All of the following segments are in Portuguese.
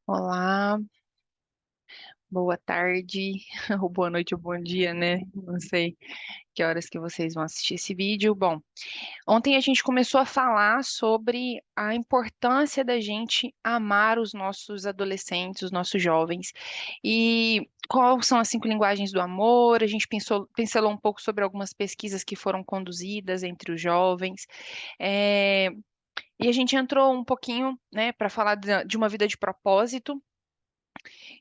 Olá, boa tarde, ou boa noite ou bom dia, né? Não sei que horas que vocês vão assistir esse vídeo. Bom, ontem a gente começou a falar sobre a importância da gente amar os nossos adolescentes, os nossos jovens, e quais são as 5 linguagens do amor. A gente pincelou um pouco sobre algumas pesquisas que foram conduzidas entre os jovens. É, e a gente entrou um pouquinho, né, para falar de uma vida de propósito.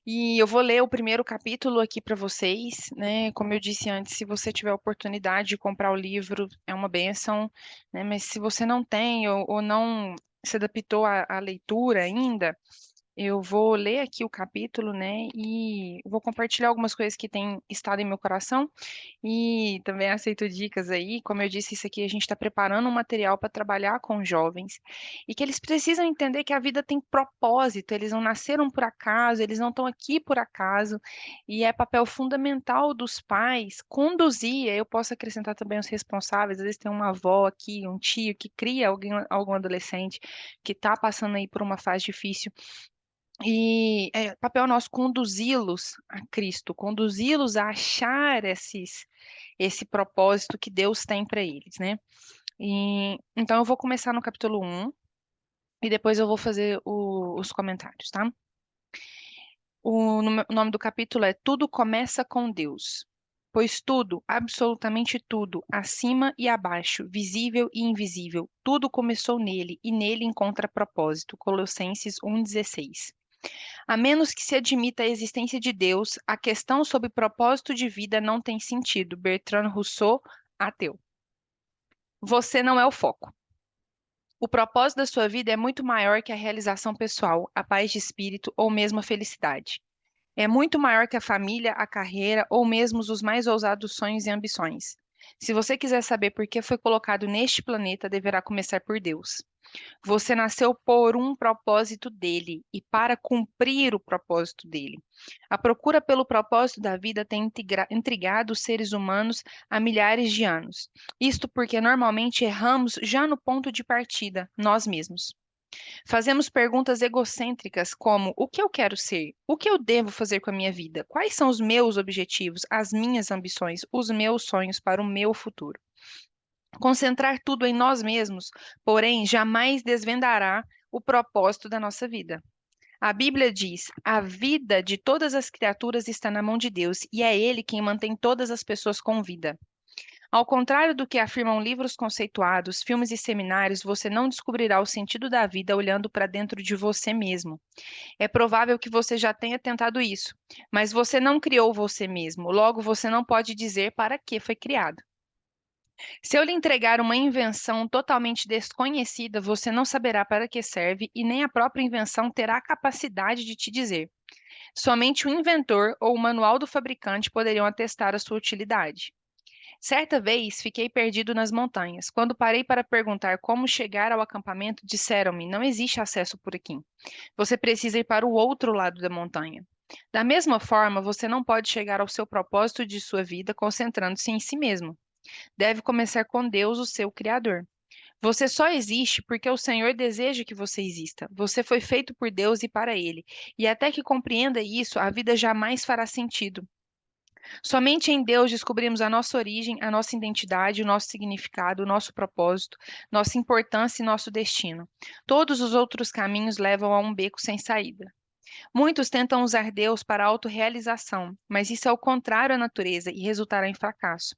E eu vou ler o primeiro capítulo aqui para vocês, né? Como eu disse antes, se você tiver a oportunidade de comprar o livro, é uma bênção, né? Mas se você não tem ou não se adaptou à leitura ainda, eu vou ler aqui o capítulo, né? E vou compartilhar algumas coisas que têm estado em meu coração e também aceito dicas aí. Como eu disse, isso aqui a gente está preparando um material para trabalhar com jovens e que eles precisam entender que a vida tem propósito, eles não nasceram por acaso, eles não estão aqui por acaso, e é papel fundamental dos pais conduzir. Eu posso acrescentar também os responsáveis, às vezes tem uma avó aqui, um tio que cria algum adolescente que está passando aí por uma fase difícil. E é papel nosso conduzi-los a Cristo, conduzi-los a achar esse propósito que Deus tem para eles, né? Então eu vou começar no capítulo 1 e depois eu vou fazer os comentários, tá? O nome do capítulo é Tudo Começa com Deus. Pois tudo, absolutamente tudo, acima e abaixo, visível e invisível, tudo começou nele e nele encontra propósito. Colossenses 1,16. A menos que se admita a existência de Deus, a questão sobre propósito de vida não tem sentido. Bertrand Russell, ateu. Você não é o foco. O propósito da sua vida é muito maior que a realização pessoal, a paz de espírito ou mesmo a felicidade. É muito maior que a família, a carreira ou mesmo os mais ousados sonhos e ambições. Se você quiser saber por que foi colocado neste planeta, deverá começar por Deus. Você nasceu por um propósito dele e para cumprir o propósito dele. A procura pelo propósito da vida tem intrigado os seres humanos há milhares de anos. Isto porque normalmente erramos já no ponto de partida, nós mesmos. Fazemos perguntas egocêntricas como: o que eu quero ser? O que eu devo fazer com a minha vida? Quais são os meus objetivos, as minhas ambições, os meus sonhos para o meu futuro? Concentrar tudo em nós mesmos, porém, jamais desvendará o propósito da nossa vida. A Bíblia diz: a vida de todas as criaturas está na mão de Deus e é Ele quem mantém todas as pessoas com vida. Ao contrário do que afirmam livros conceituados, filmes e seminários, você não descobrirá o sentido da vida olhando para dentro de você mesmo. É provável que você já tenha tentado isso, mas você não criou você mesmo, logo você não pode dizer para que foi criado. Se eu lhe entregar uma invenção totalmente desconhecida, você não saberá para que serve e nem a própria invenção terá a capacidade de te dizer. Somente o inventor ou o manual do fabricante poderiam atestar a sua utilidade. Certa vez fiquei perdido nas montanhas. Quando parei para perguntar como chegar ao acampamento, disseram-me: não existe acesso por aqui. Você precisa ir para o outro lado da montanha. Da mesma forma, você não pode chegar ao seu propósito de sua vida concentrando-se em si mesmo. Deve começar com Deus, o seu Criador. Você só existe porque o Senhor deseja que você exista. Você foi feito por Deus e para Ele. E até que compreenda isso, a vida jamais fará sentido. Somente em Deus descobrimos a nossa origem, a nossa identidade, o nosso significado, o nosso propósito, nossa importância e nosso destino. Todos os outros caminhos levam a um beco sem saída. Muitos tentam usar Deus para autorrealização, mas isso é o contrário à natureza e resultará em fracasso.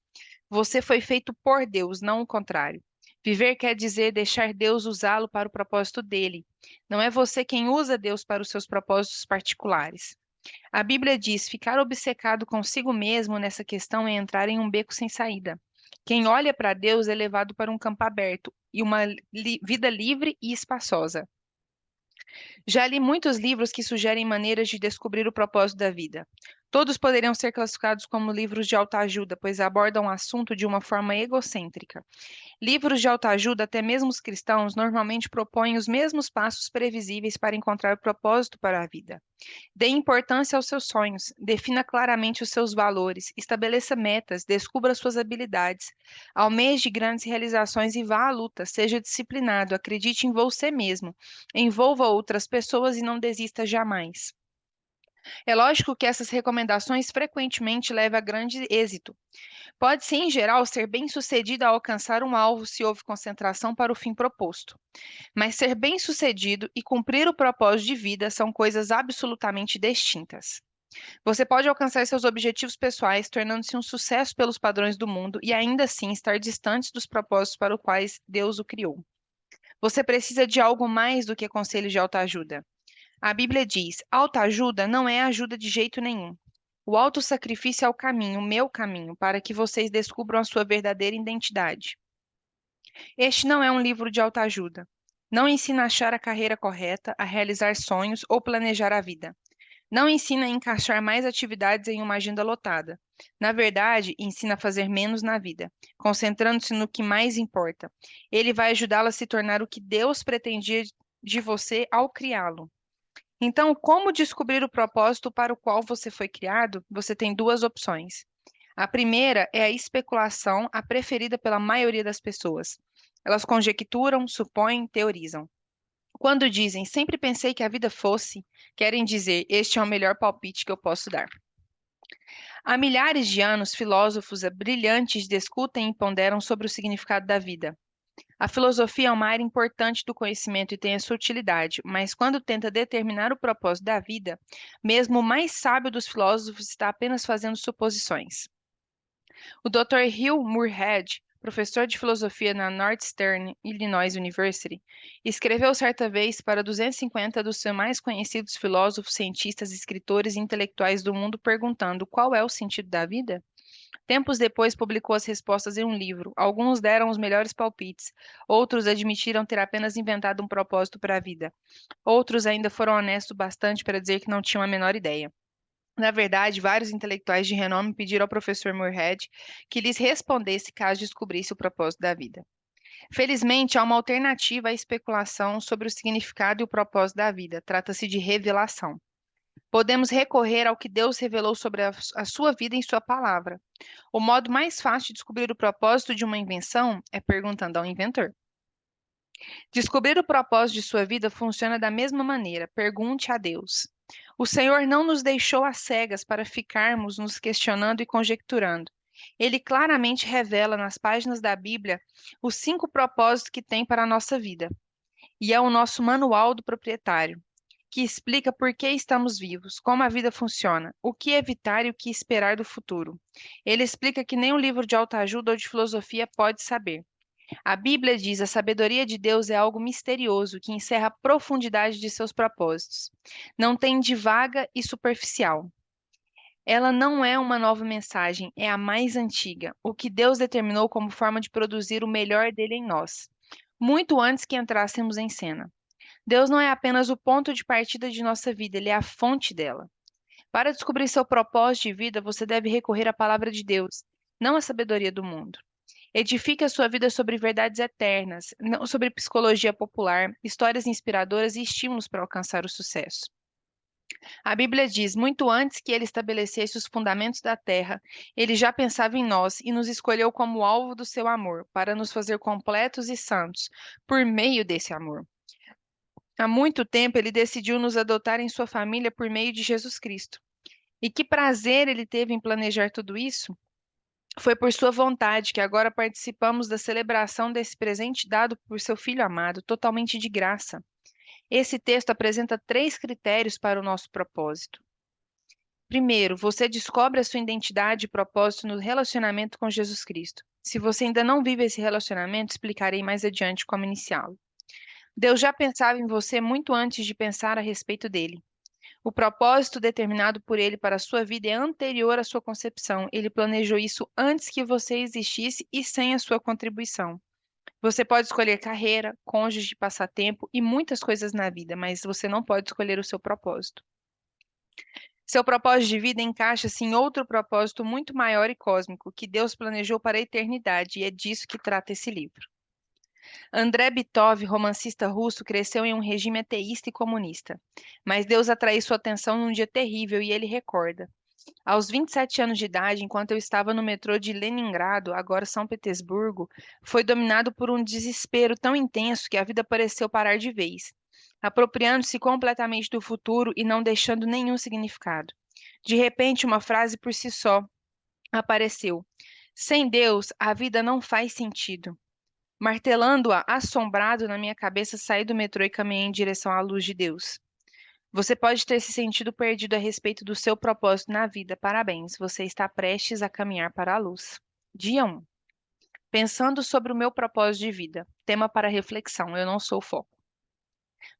Você foi feito por Deus, não o contrário. Viver quer dizer deixar Deus usá-lo para o propósito dele. Não é você quem usa Deus para os seus propósitos particulares. A Bíblia diz: ficar obcecado consigo mesmo nessa questão é entrar em um beco sem saída. Quem olha para Deus é levado para um campo aberto e uma vida livre e espaçosa. Já li muitos livros que sugerem maneiras de descobrir o propósito da vida. Todos poderiam ser classificados como livros de autoajuda, pois abordam o assunto de uma forma egocêntrica. Livros de autoajuda, até mesmo os cristãos, normalmente propõem os mesmos passos previsíveis para encontrar propósito para a vida. Dê importância aos seus sonhos, defina claramente os seus valores, estabeleça metas, descubra suas habilidades, almeje grandes realizações e vá à luta, seja disciplinado, acredite em você mesmo, envolva outras pessoas e não desista jamais. É lógico que essas recomendações frequentemente levam a grande êxito. Pode-se, em geral, ser bem-sucedido ao alcançar um alvo se houve concentração para o fim proposto. Mas ser bem-sucedido e cumprir o propósito de vida são coisas absolutamente distintas. Você pode alcançar seus objetivos pessoais, tornando-se um sucesso pelos padrões do mundo e ainda assim estar distante dos propósitos para os quais Deus o criou. Você precisa de algo mais do que conselhos de autoajuda. A Bíblia diz: autoajuda não é ajuda de jeito nenhum. O autossacrifício é o caminho, o meu caminho, para que vocês descubram a sua verdadeira identidade. Este não é um livro de autoajuda. Não ensina a achar a carreira correta, a realizar sonhos ou planejar a vida. Não ensina a encaixar mais atividades em uma agenda lotada. Na verdade, ensina a fazer menos na vida, concentrando-se no que mais importa. Ele vai ajudá-la a se tornar o que Deus pretendia de você ao criá-lo. Então, como descobrir o propósito para o qual você foi criado? Você tem duas opções. A primeira é a especulação, a preferida pela maioria das pessoas. Elas conjecturam, supõem, teorizam. Quando dizem sempre pensei que a vida fosse, querem dizer este é o melhor palpite que eu posso dar. Há milhares de anos, filósofos brilhantes discutem e ponderam sobre o significado da vida. A filosofia é uma área importante do conhecimento e tem a sua utilidade, mas quando tenta determinar o propósito da vida, mesmo o mais sábio dos filósofos está apenas fazendo suposições. O Dr. Hugh Moorhead, professor de filosofia na Northeastern Illinois University, escreveu certa vez para 250 dos seus mais conhecidos filósofos, cientistas, escritores e intelectuais do mundo, perguntando qual é o sentido da vida? Tempos depois, publicou as respostas em um livro. Alguns deram os melhores palpites, outros admitiram ter apenas inventado um propósito para a vida. Outros ainda foram honestos bastante para dizer que não tinham a menor ideia. Na verdade, vários intelectuais de renome pediram ao professor Moorhead que lhes respondesse caso descobrisse o propósito da vida. Felizmente, há uma alternativa à especulação sobre o significado e o propósito da vida. Trata-se de revelação. Podemos recorrer ao que Deus revelou sobre a sua vida em sua palavra. O modo mais fácil de descobrir o propósito de uma invenção é perguntando ao inventor. Descobrir o propósito de sua vida funciona da mesma maneira. Pergunte a Deus. O Senhor não nos deixou às cegas para ficarmos nos questionando e conjecturando. Ele claramente revela nas páginas da Bíblia os 5 propósitos que tem para a nossa vida. E é o nosso manual do proprietário, que explica por que estamos vivos, como a vida funciona, o que evitar e o que esperar do futuro. Ele explica que nem um livro de autoajuda ou de filosofia pode saber. A Bíblia diz: a sabedoria de Deus é algo misterioso que encerra a profundidade de seus propósitos. Não tem de vaga e superficial. Ela não é uma nova mensagem, é a mais antiga, o que Deus determinou como forma de produzir o melhor dele em nós, muito antes que entrássemos em cena. Deus não é apenas o ponto de partida de nossa vida, ele é a fonte dela. Para descobrir seu propósito de vida, você deve recorrer à palavra de Deus, não à sabedoria do mundo. Edifique a sua vida sobre verdades eternas, não sobre psicologia popular, histórias inspiradoras e estímulos para alcançar o sucesso. A Bíblia diz: muito antes que ele estabelecesse os fundamentos da terra, ele já pensava em nós e nos escolheu como alvo do seu amor, para nos fazer completos e santos, por meio desse amor. Há muito tempo ele decidiu nos adotar em sua família por meio de Jesus Cristo. E que prazer ele teve em planejar tudo isso? Foi por sua vontade que agora participamos da celebração desse presente dado por seu Filho amado, totalmente de graça. Esse texto apresenta 3 critérios para o nosso propósito. Primeiro, você descobre a sua identidade e propósito no relacionamento com Jesus Cristo. Se você ainda não vive esse relacionamento, explicarei mais adiante como iniciá-lo. Deus já pensava em você muito antes de pensar a respeito dele. O propósito determinado por ele para a sua vida é anterior à sua concepção. Ele planejou isso antes que você existisse e sem a sua contribuição. Você pode escolher carreira, cônjuge, passatempo e muitas coisas na vida, mas você não pode escolher o seu propósito. Seu propósito de vida encaixa-se em outro propósito muito maior e cósmico, que Deus planejou para a eternidade, e é disso que trata esse livro. André Bitov, romancista russo, cresceu em um regime ateísta e comunista. Mas Deus atraiu sua atenção num dia terrível e ele recorda. Aos 27 anos de idade, enquanto eu estava no metrô de Leningrado, agora São Petersburgo, foi dominado por um desespero tão intenso que a vida pareceu parar de vez, apropriando-se completamente do futuro e não deixando nenhum significado. De repente, uma frase por si só apareceu: Sem Deus, a vida não faz sentido. Martelando-a, assombrado na minha cabeça, saí do metrô e caminhei em direção à luz de Deus. Você pode ter se sentido perdido a respeito do seu propósito na vida. Parabéns, você está prestes a caminhar para a luz. Dia 1. Pensando sobre o meu propósito de vida. Tema para reflexão. Eu não sou o foco.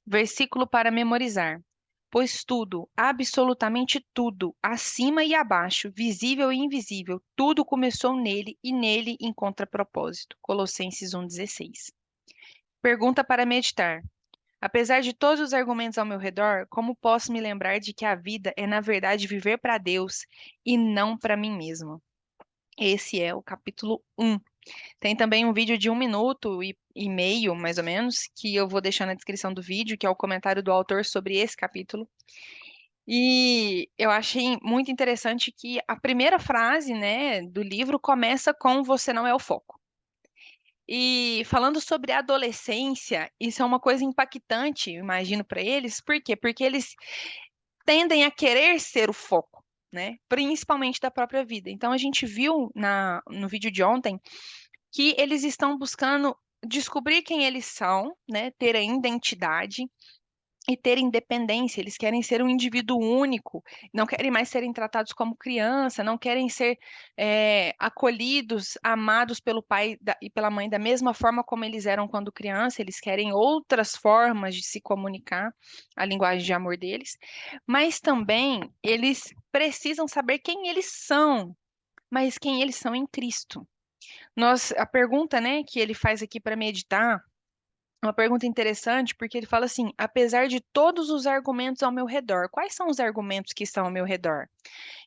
Versículo para memorizar. Pois tudo, absolutamente tudo, acima e abaixo, visível e invisível, tudo começou nele e nele encontra propósito. Colossenses 1,16. Pergunta para meditar. Apesar de todos os argumentos ao meu redor, como posso me lembrar de que a vida é, na verdade, viver para Deus e não para mim mesmo? Esse é o capítulo 1. Tem também um vídeo de 1 minuto e meio, mais ou menos, que eu vou deixar na descrição do vídeo, que é o comentário do autor sobre esse capítulo. E eu achei muito interessante que a primeira frase, né, do livro começa com "Você não é o foco". E falando sobre a adolescência, isso é uma coisa impactante, eu imagino, para eles. Por quê? Porque eles tendem a querer ser o foco, né? Principalmente da própria vida. Então a gente viu no vídeo de ontem que eles estão buscando descobrir quem eles são, né? Ter a identidade e ter independência. Eles querem ser um indivíduo único, não querem mais serem tratados como criança, não querem ser acolhidos, amados pelo pai e pela mãe da mesma forma como eles eram quando criança. Eles querem outras formas de se comunicar, a linguagem de amor deles, mas também eles precisam saber quem eles são, mas quem eles são em Cristo. A pergunta, né, que ele faz aqui para meditar uma pergunta interessante, porque ele fala assim: apesar de todos os argumentos ao meu redor, quais são os argumentos que estão ao meu redor?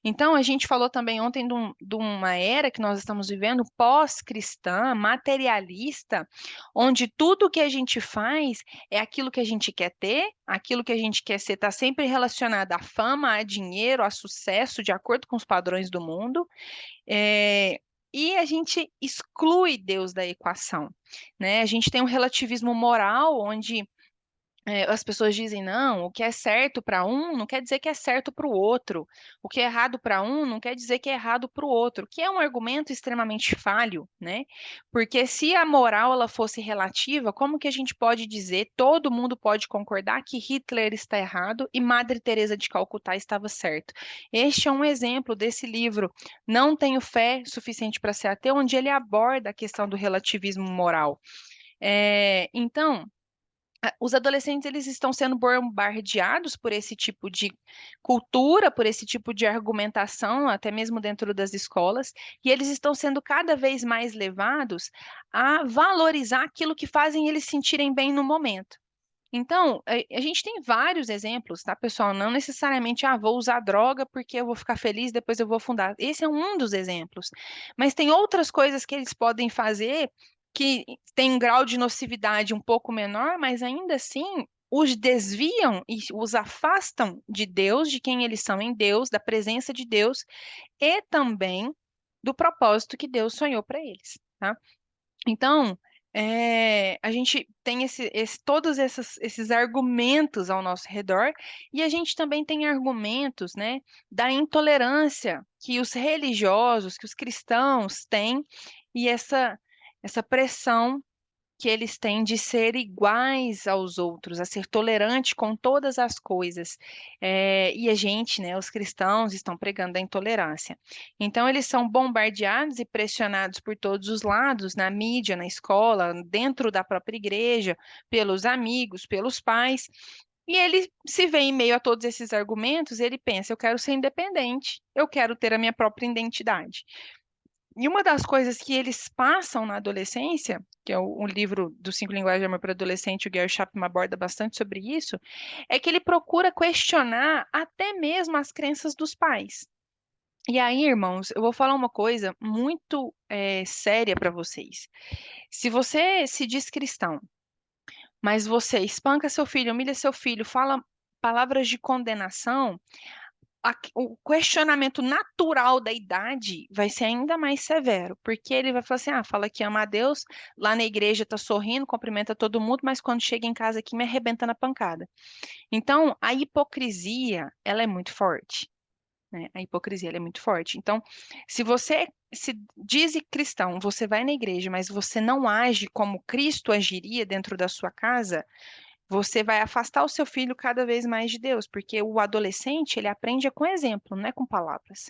Então, a gente falou também ontem de uma era que nós estamos vivendo, pós-cristã, materialista, onde tudo que a gente faz é aquilo que a gente quer ter, aquilo que a gente quer ser, está sempre relacionado à fama, a dinheiro, a sucesso, de acordo com os padrões do mundo. E a gente exclui Deus da equação, né? A gente tem um relativismo moral onde as pessoas dizem, não, o que é certo para um não quer dizer que é certo para o outro. O que é errado para um não quer dizer que é errado para o outro, que é um argumento extremamente falho, né? Porque se a moral ela fosse relativa, como que a gente pode dizer, todo mundo pode concordar que Hitler está errado e Madre Teresa de Calcutá estava certo? Este é um exemplo desse livro, Não Tenho Fé Suficiente para Ser Ateu, onde ele aborda a questão do relativismo moral. Então, os adolescentes eles estão sendo bombardeados por esse tipo de cultura, por esse tipo de argumentação, até mesmo dentro das escolas, e eles estão sendo cada vez mais levados a valorizar aquilo que fazem eles sentirem bem no momento. Então, a gente tem vários exemplos, tá, pessoal? Não necessariamente, vou usar droga porque eu vou ficar feliz, depois eu vou afundar. Esse é um dos exemplos. Mas tem outras coisas que eles podem fazer que tem um grau de nocividade um pouco menor, mas ainda assim os desviam e os afastam de Deus, de quem eles são em Deus, da presença de Deus e também do propósito que Deus sonhou para eles, tá? Então, a gente tem todos esses argumentos ao nosso redor, e a gente também tem argumentos, né, da intolerância que os religiosos, que os cristãos têm, e essa pressão que eles têm de ser iguais aos outros, a ser tolerante com todas as coisas. E a gente, né, os cristãos, estão pregando a intolerância. Então, eles são bombardeados e pressionados por todos os lados, na mídia, na escola, dentro da própria igreja, pelos amigos, pelos pais. E ele se vê em meio a todos esses argumentos, ele pensa: eu quero ser independente, eu quero ter a minha própria identidade. E uma das coisas que eles passam na adolescência, que é o livro dos Cinco Linguagens de Amor para Adolescente, o Gary Chapman aborda bastante sobre isso, é que ele procura questionar até mesmo as crenças dos pais. E aí, irmãos, eu vou falar uma coisa muito séria para vocês. Se você se diz cristão, mas você espanca seu filho, humilha seu filho, fala palavras de condenação, o questionamento natural da idade vai ser ainda mais severo, porque ele vai falar assim: ah, fala que ama a Deus, lá na igreja tá sorrindo, cumprimenta todo mundo, mas quando chega em casa aqui me arrebenta na pancada. Então, a hipocrisia, ela é muito forte, né? A hipocrisia, ela é muito forte. Então, se você se diz cristão, você vai na igreja, mas você não age como Cristo agiria dentro da sua casa, você vai afastar o seu filho cada vez mais de Deus, porque o adolescente, ele aprende com exemplo, não é com palavras.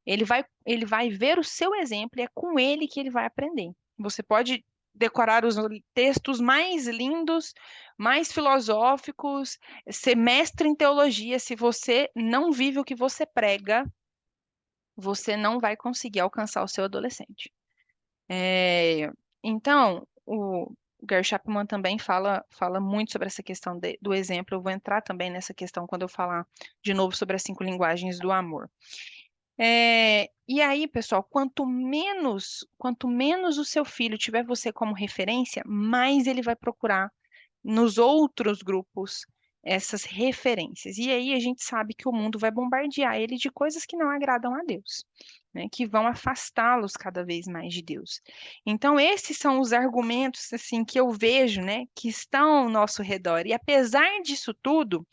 Ele vai ver o seu exemplo e é com ele que ele vai aprender. Você pode decorar os textos mais lindos, mais filosóficos, ser mestre em teologia, se você não vive o que você prega, você não vai conseguir alcançar o seu adolescente. É, então, o Gary Chapman também fala muito sobre essa questão do exemplo. Eu vou entrar também nessa questão quando eu falar de novo sobre as cinco linguagens do amor. E aí, pessoal, quanto menos o seu filho tiver você como referência, mais ele vai procurar nos outros grupos essas referências. E aí a gente sabe que o mundo vai bombardear ele de coisas que não agradam a Deus, né? Que vão afastá-los cada vez mais de Deus. Então, esses são os argumentos assim que eu vejo, né, que estão ao nosso redor. E apesar disso tudo,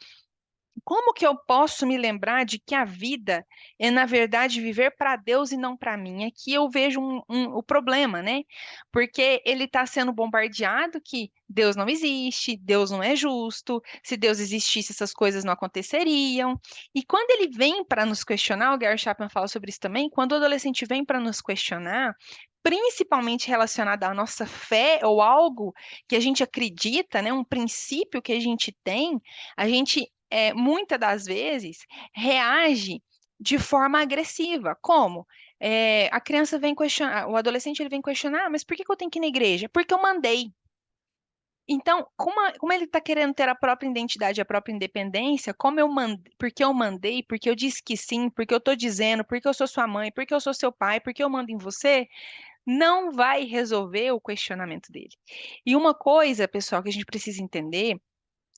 como que eu posso me lembrar de que a vida é, na verdade, viver para Deus e não para mim? Aqui eu vejo o problema, né? Porque ele está sendo bombardeado que Deus não existe, Deus não é justo, se Deus existisse, essas coisas não aconteceriam. E quando ele vem para nos questionar, o Gary Chapman fala sobre isso também, quando o adolescente vem para nos questionar, principalmente relacionado à nossa fé ou algo que a gente acredita, né, um princípio que a gente tem, a gente muitas das vezes reage de forma agressiva. Como? A criança vem questionar, o adolescente ele vem questionar, mas por que que eu tenho que ir na igreja? Porque eu mandei. Então, como ele está querendo ter a própria identidade, a própria independência, como eu mandei, porque eu mandei, porque eu disse que sim, porque eu estou dizendo, porque eu sou sua mãe, porque eu sou seu pai, porque eu mando em você, não vai resolver o questionamento dele. E uma coisa, pessoal, que a gente precisa entender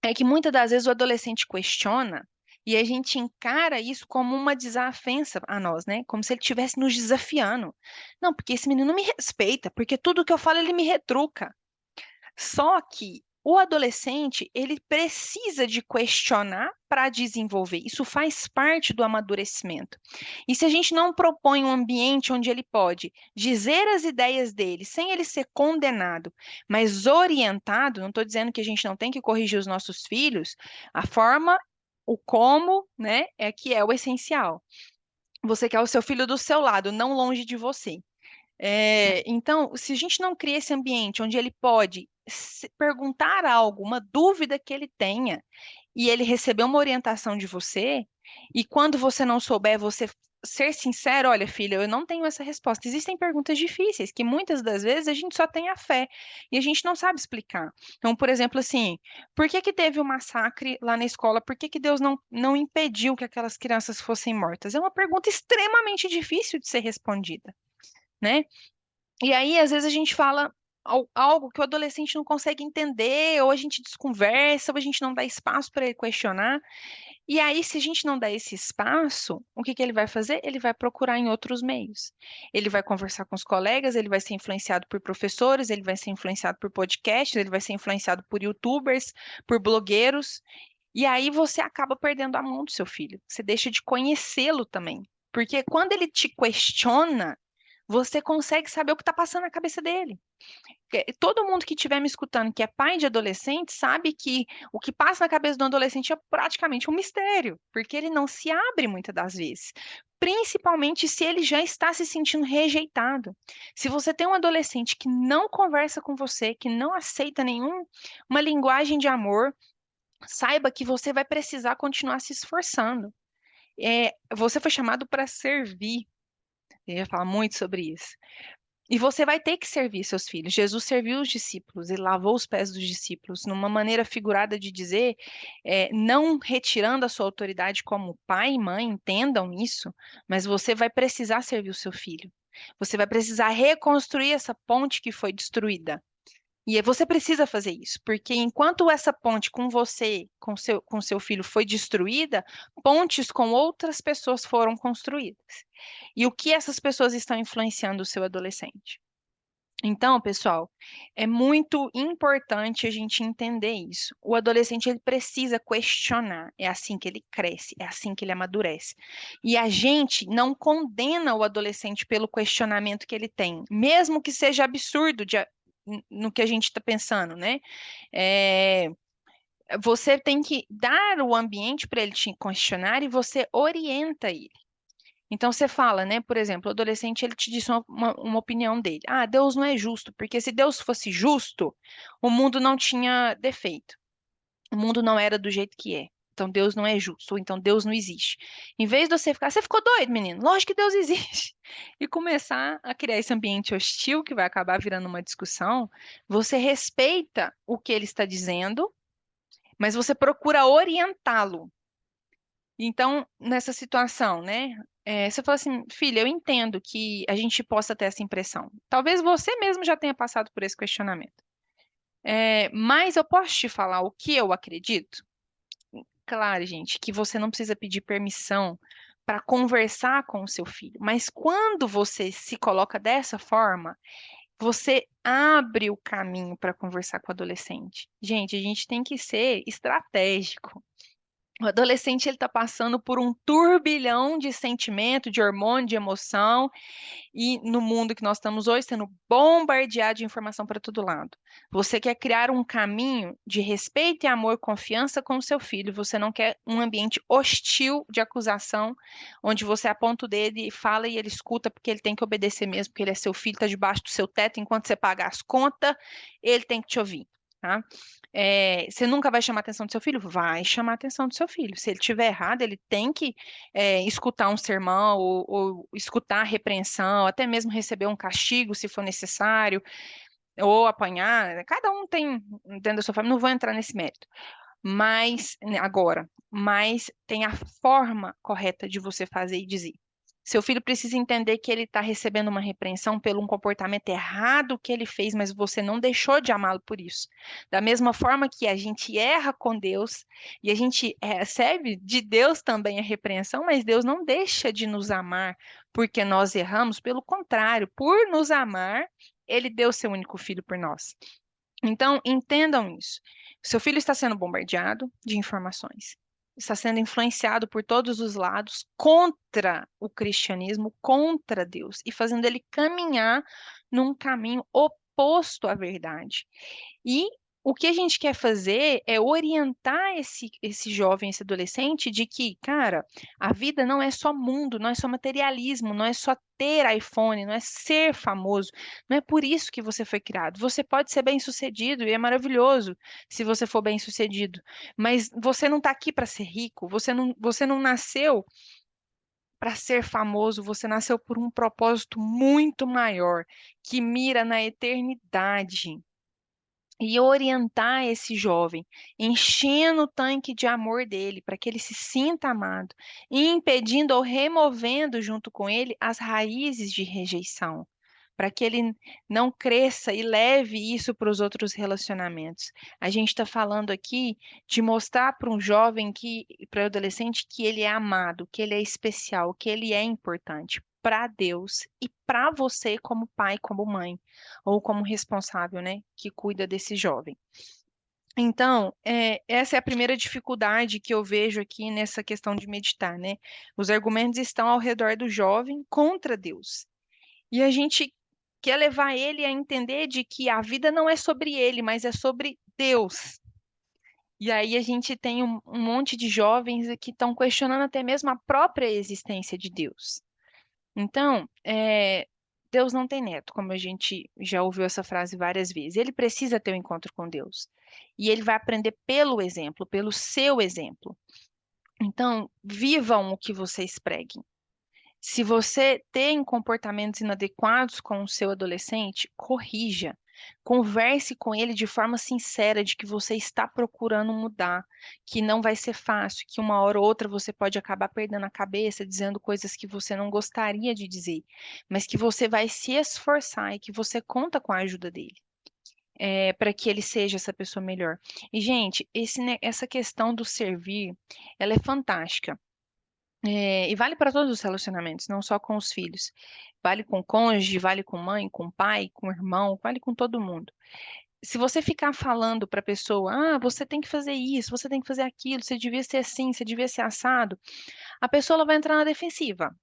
é que muitas das vezes o adolescente questiona e a gente encara isso como uma desafensa a nós, né? Como se ele estivesse nos desafiando. Não, porque esse menino me respeita, porque tudo que eu falo ele me retruca. Só que o adolescente, ele precisa de questionar para desenvolver. Isso faz parte do amadurecimento. E se a gente não propõe um ambiente onde ele pode dizer as ideias dele, sem ele ser condenado, mas orientado, não estou dizendo que a gente não tem que corrigir os nossos filhos, a forma, o como, né, é que é o essencial. Você quer o seu filho do seu lado, não longe de você. Então, se a gente não cria esse ambiente onde ele pode perguntar algo, uma dúvida que ele tenha, e ele receber uma orientação de você, e quando você não souber, você ser sincero, olha, filha, eu não tenho essa resposta. Existem perguntas difíceis que muitas das vezes a gente só tem a fé e a gente não sabe explicar. Então, por exemplo, assim, por que que teve um massacre lá na escola? Por que que Deus não impediu que aquelas crianças fossem mortas? É uma pergunta extremamente difícil de ser respondida, né? E aí, às vezes, a gente fala algo que o adolescente não consegue entender, ou a gente desconversa, ou a gente não dá espaço para ele questionar. E aí, se a gente não dá esse espaço, o que que ele vai fazer? Ele vai procurar em outros meios. Ele vai conversar com os colegas, ele vai ser influenciado por professores, ele vai ser influenciado por podcasts, ele vai ser influenciado por YouTubers, por blogueiros. E aí você acaba perdendo a mão do seu filho. Você deixa de conhecê-lo também. Porque quando ele te questiona, você consegue saber o que está passando na cabeça dele. Todo mundo que estiver me escutando, que é pai de adolescente, sabe que o que passa na cabeça do adolescente é praticamente um mistério, porque ele não se abre muitas das vezes. Principalmente se ele já está se sentindo rejeitado. Se você tem um adolescente que não conversa com você, que não aceita uma linguagem de amor, saiba que você vai precisar continuar se esforçando. Você foi chamado para servir. Ele vai falar muito sobre isso. E você vai ter que servir seus filhos. Jesus serviu os discípulos, ele lavou os pés dos discípulos, numa maneira figurada de dizer, não retirando a sua autoridade como pai e mãe, entendam isso, mas você vai precisar servir o seu filho. Você vai precisar reconstruir essa ponte que foi destruída. E você precisa fazer isso, porque enquanto essa ponte com você, com seu filho foi destruída, pontes com outras pessoas foram construídas. E o que essas pessoas estão influenciando o seu adolescente? Então, pessoal, é muito importante a gente entender isso. O adolescente ele precisa questionar, é assim que ele cresce, é assim que ele amadurece. E a gente não condena o adolescente pelo questionamento que ele tem, mesmo que seja absurdo no que a gente está pensando, né? É, você tem que dar o ambiente para ele te questionar e você orienta ele. Então você fala, né? Por exemplo, o adolescente ele te disse uma opinião dele. Ah, Deus não é justo, porque se Deus fosse justo, o mundo não tinha defeito. O mundo não era do jeito que é. Então Deus não é justo, ou então Deus não existe. Em vez de você ficar, você ficou doido, menino? Lógico que Deus existe. E começar a criar esse ambiente hostil que vai acabar virando uma discussão, você respeita o que ele está dizendo, mas você procura orientá-lo. Então, nessa situação, né? Você fala assim, filha, eu entendo que a gente possa ter essa impressão. Talvez você mesmo já tenha passado por esse questionamento. Mas eu posso te falar o que eu acredito? Claro, gente, que você não precisa pedir permissão para conversar com o seu filho. Mas quando você se coloca dessa forma, você abre o caminho para conversar com o adolescente. Gente, a gente tem que ser estratégico. O adolescente ele está passando por um turbilhão de sentimento, de hormônio, de emoção, e no mundo que nós estamos hoje, sendo bombardeado de informação para todo lado. Você quer criar um caminho de respeito e amor, confiança com o seu filho. Você não quer um ambiente hostil de acusação, onde você aponta o dedo e fala e ele escuta porque ele tem que obedecer mesmo, porque ele é seu filho, está debaixo do seu teto, enquanto você paga as contas, ele tem que te ouvir. Tá? Você nunca vai chamar a atenção do seu filho? Vai chamar a atenção do seu filho. Se ele tiver errado, ele tem que escutar um sermão ou escutar a repreensão, até mesmo receber um castigo se for necessário, ou apanhar. Cada um tem dentro da sua família, não vou entrar nesse mérito. Mas, né, agora, mas tem a forma correta de você fazer e dizer. Seu filho precisa entender que ele está recebendo uma repreensão pelo um comportamento errado que ele fez, mas você não deixou de amá-lo por isso. Da mesma forma que a gente erra com Deus e a gente recebe de Deus também a repreensão, mas Deus não deixa de nos amar porque nós erramos, pelo contrário, por nos amar, ele deu seu único filho por nós. Então, entendam isso. Seu filho está sendo bombardeado de informações, está sendo influenciado por todos os lados contra o cristianismo, contra Deus, e fazendo ele caminhar num caminho oposto à verdade. E o que a gente quer fazer é orientar esse jovem, esse adolescente, de que, cara, a vida não é só mundo, não é só materialismo, não é só ter iPhone, não é ser famoso, não é por isso que você foi criado. Você pode ser bem-sucedido e é maravilhoso se você for bem-sucedido, mas você não está aqui para ser rico, você não nasceu para ser famoso, você nasceu por um propósito muito maior, que mira na eternidade e orientar esse jovem, enchendo o tanque de amor dele, para que ele se sinta amado, e impedindo ou removendo junto com ele as raízes de rejeição, para que ele não cresça e leve isso para os outros relacionamentos. A gente está falando aqui de mostrar para um jovem que, para o adolescente, que ele é amado, que ele é especial, que ele é importante para Deus e para você como pai, como mãe ou como responsável, né, que cuida desse jovem. Então, essa é a primeira dificuldade que eu vejo aqui nessa questão de meditar, né? Os argumentos estão ao redor do jovem contra Deus. E a gente quer levar ele a entender de que a vida não é sobre ele, mas é sobre Deus. E aí a gente tem um monte de jovens que estão questionando até mesmo a própria existência de Deus. Então, Deus não tem neto, como a gente já ouviu essa frase várias vezes. Ele precisa ter um encontro com Deus. E ele vai aprender pelo exemplo, pelo seu exemplo. Então, vivam o que vocês preguem. Se você tem comportamentos inadequados com o seu adolescente, corrija. Converse com ele de forma sincera de que você está procurando mudar, que não vai ser fácil, que uma hora ou outra você pode acabar perdendo a cabeça, dizendo coisas que você não gostaria de dizer, mas que você vai se esforçar e que você conta com a ajuda dele. Para que ele seja essa pessoa melhor. E, gente, essa questão do servir, ela é fantástica. E vale para todos os relacionamentos, não só com os filhos. Vale com o cônjuge, vale com mãe, com pai, com irmão, vale com todo mundo. Se você ficar falando para a pessoa, você tem que fazer isso, você tem que fazer aquilo, você devia ser assim, você devia ser assado, a pessoa ela vai entrar na defensiva.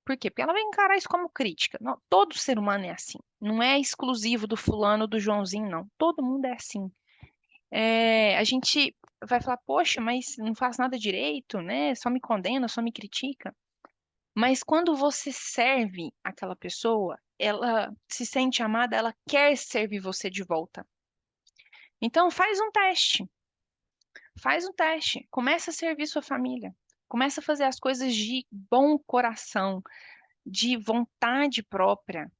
Por quê? Porque ela vai encarar isso como crítica. Não, todo ser humano é assim. Não é exclusivo do fulano, do Joãozinho, não. Todo mundo é assim. A gente vai falar, poxa, mas não faz nada direito, né? Só me condena, só me critica. Mas quando você serve aquela pessoa, ela se sente amada, ela quer servir você de volta. Então faz um teste, começa a servir sua família, começa a fazer as coisas de bom coração, de vontade própria.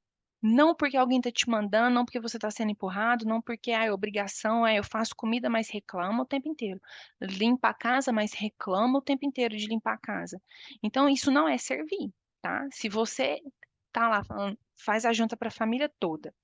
Não porque alguém está te mandando, não porque você está sendo empurrado, não porque é obrigação, eu faço comida, mas reclamo o tempo inteiro. Limpa a casa, mas reclama o tempo inteiro de limpar a casa. Então, isso não é servir, tá? Se você tá lá falando, faz a janta para a família toda,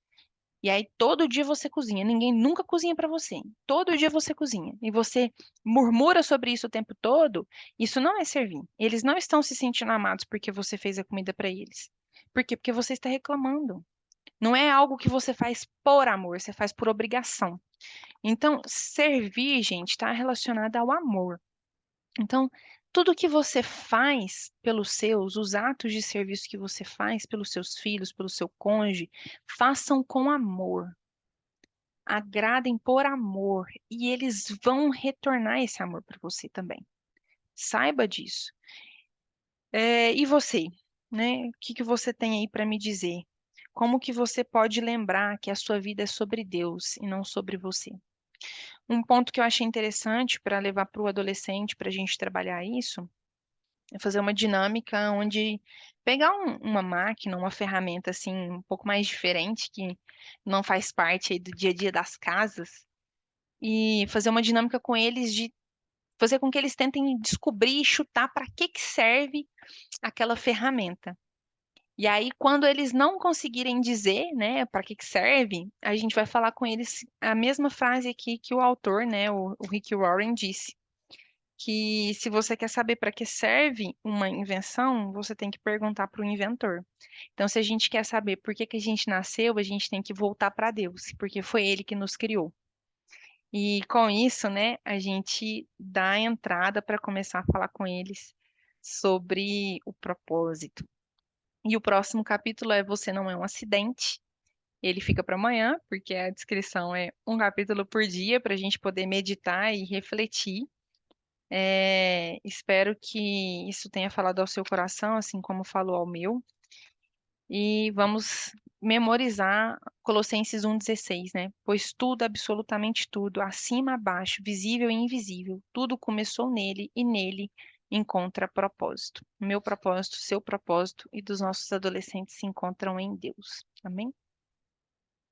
e aí todo dia você cozinha, ninguém nunca cozinha para você. Todo dia você cozinha, e você murmura sobre isso o tempo todo, isso não é servir. Eles não estão se sentindo amados porque você fez a comida para eles. Por quê? Porque você está reclamando. Não é algo que você faz por amor, você faz por obrigação. Então, servir, gente, está relacionado ao amor. Então, tudo que você faz pelos seus, os atos de serviço que você faz pelos seus filhos, pelo seu cônjuge, façam com amor. Agradem por amor e eles vão retornar esse amor para você também. Saiba disso. E você, né? O que que você tem aí para me dizer? Como que você pode lembrar que a sua vida é sobre Deus e não sobre você? Um ponto que eu achei interessante para levar para o adolescente, para a gente trabalhar isso, é fazer uma dinâmica onde pegar uma máquina, uma ferramenta assim um pouco mais diferente que não faz parte aí do dia a dia das casas e fazer uma dinâmica com eles de fazer com que eles tentem descobrir e chutar para que que serve aquela ferramenta. E aí, quando eles não conseguirem dizer, né, para que que serve, a gente vai falar com eles a mesma frase aqui que o autor, né, o Rick Warren disse, que se você quer saber para que serve uma invenção, você tem que perguntar para o inventor. Então, se a gente quer saber por que que a gente nasceu, a gente tem que voltar para Deus, porque foi Ele que nos criou. E com isso, né, a gente dá a entrada para começar a falar com eles sobre o propósito. E o próximo capítulo é Você Não É um Acidente. Ele fica para amanhã, porque a descrição é um capítulo por dia para a gente poder meditar e refletir. Espero que isso tenha falado ao seu coração, assim como falou ao meu. E vamos memorizar Colossenses 1,16, né? Pois tudo, absolutamente tudo, acima, abaixo, visível e invisível, tudo começou nele e nele encontra propósito. O meu propósito, seu propósito e dos nossos adolescentes se encontram em Deus. Amém?